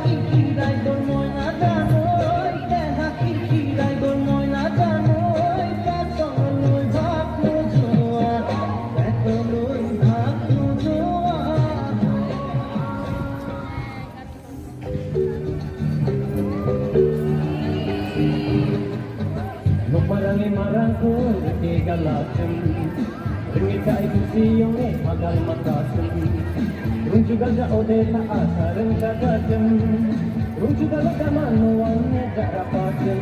kikiray doon na danoy Kaya kikiray doon na danoy Patuloy hapno joa Patuloy hapno joa Lumarangi marangkul Tigalacem Ringika itu siyong magal matasem Rung juga ja ode taasa reng kagacem Rung juga lagaman darapacem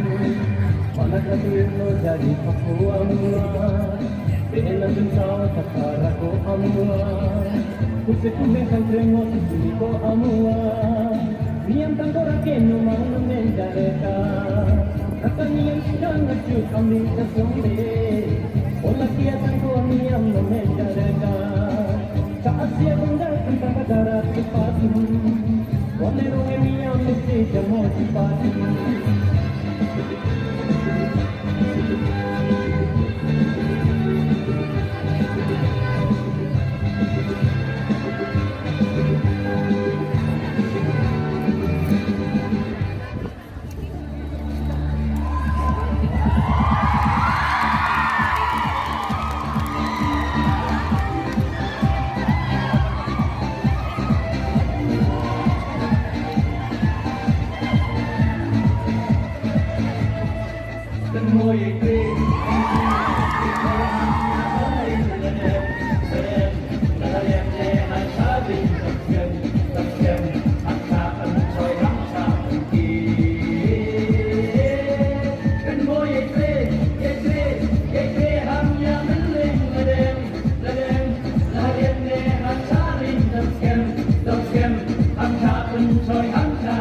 Panagatuin mo jadi pakuamua Bilang jengkau takaraku amua Kusikumekang trengok ko amua Niyam tangkorakin numang menjareka Kataniyan siyang nagsyuk aming kasumbi Ola kiatan ko niyam menjareka Kaasya kong datang kagadarat sipatin Walerong emiyam nagsidya mo sipatin Soy hamsa